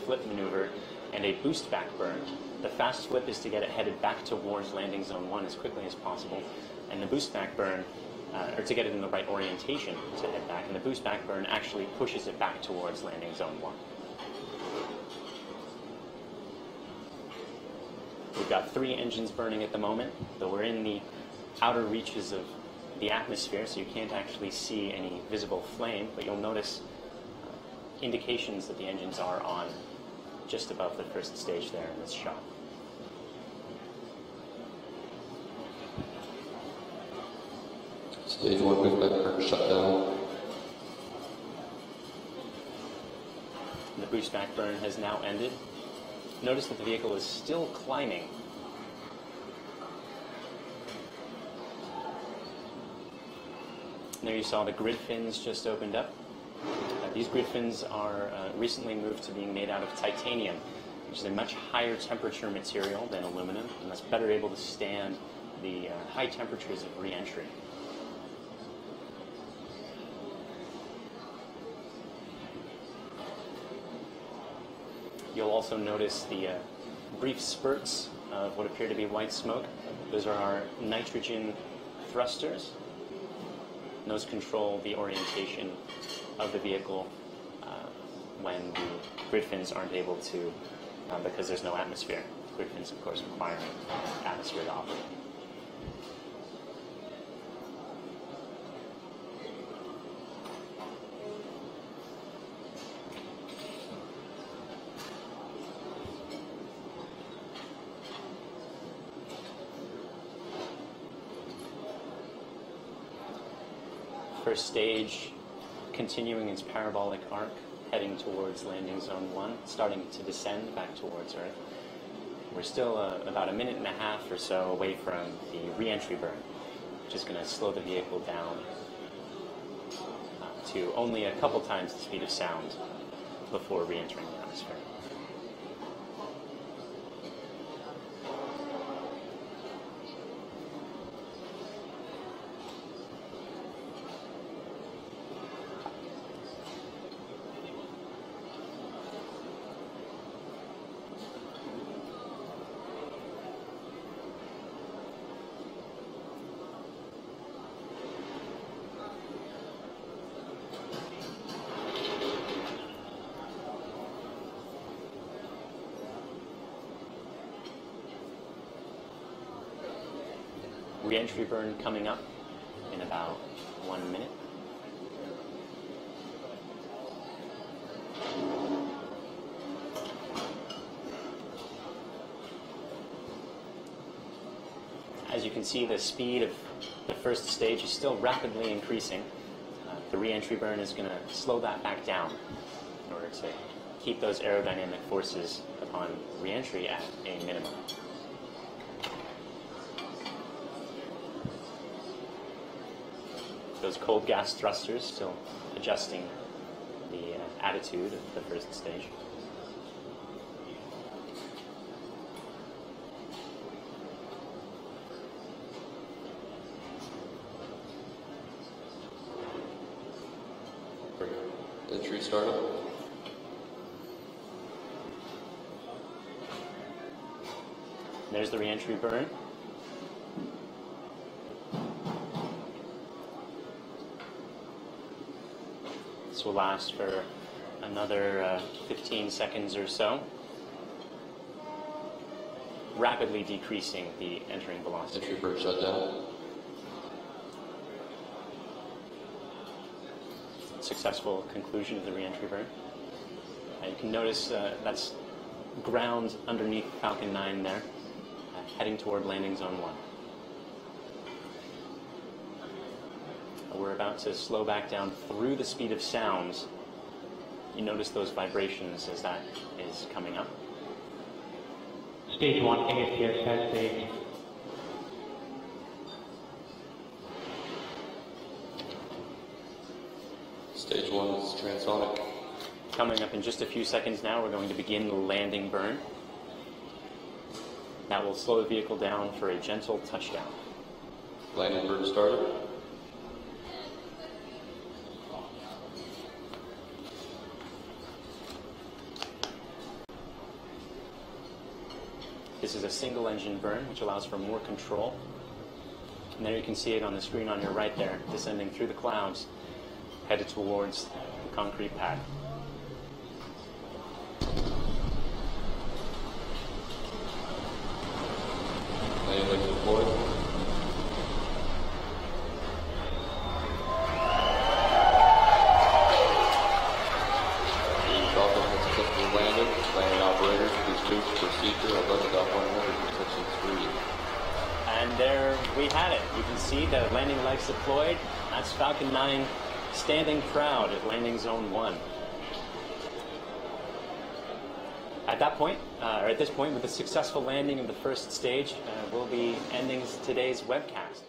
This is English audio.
flip maneuver and a boost back burn. The fast flip is to get it headed back towards landing zone 1 as quickly as possible, and the boost back burn, or to get it in the right orientation to head back, and the boost back burn actually pushes it back towards landing zone 1. We've got 3 engines burning at the moment, though we're in the outer reaches of the atmosphere, so you can't actually see any visible flame, but you'll notice indications that the engines are on just above the first stage there in this shot. Stage 1 boost back burn shut down. The boost back burn has now ended. Notice that the vehicle is still climbing. There you saw the grid fins just opened up. These grid fins are recently moved to being made out of titanium, which is a much higher temperature material than aluminum, and that's better able to stand the high temperatures of re-entry. You'll also notice the brief spurts of what appear to be white smoke. Those are our nitrogen thrusters. And those control the orientation of the vehicle when the grid fins aren't able to, because there's no atmosphere. Grid fins, of course, requiring atmosphere to operate. First stage continuing its parabolic arc, heading towards landing zone 1, starting to descend back towards Earth. We're still about a minute and a half or so away from the re-entry burn, which is going to slow the vehicle down to only a couple times the speed of sound before re-entering the atmosphere. Re-entry burn coming up in about 1 minute. As you can see, the speed of the first stage is still rapidly increasing. The re-entry burn is going to slow that back down in order to keep those aerodynamic forces upon re-entry at a minimum. Those cold gas thrusters still adjusting the attitude of the first stage. Entry startup. There's the re-entry burn. This will last for another 15 seconds or so, rapidly decreasing the entering velocity. Entry burn shut down. Successful conclusion of the re-entry burn. You can notice that's ground underneath Falcon 9 there, heading toward landing zone 1. We're about to slow back down through the speed of sound. You notice those vibrations as that is coming up. Stage 1 ASTS has stage. Stage 1 is transonic. Coming up in just a few seconds now, we're going to begin the landing burn. That will slow the vehicle down for a gentle touchdown. Landing burn started. This is a single engine burn, which allows for more control. And there you can see it on the screen on your right there, descending through the clouds, headed towards the concrete pad. Landing legs deployed. The Falcon has successfully landed. Landing operators, please move to procedure 11.100 section 3. And there we had it. You can see the landing legs deployed. That's Falcon 9 standing proud at landing zone 1. At this point, with the successful landing of the first stage, we'll be ending today's webcast.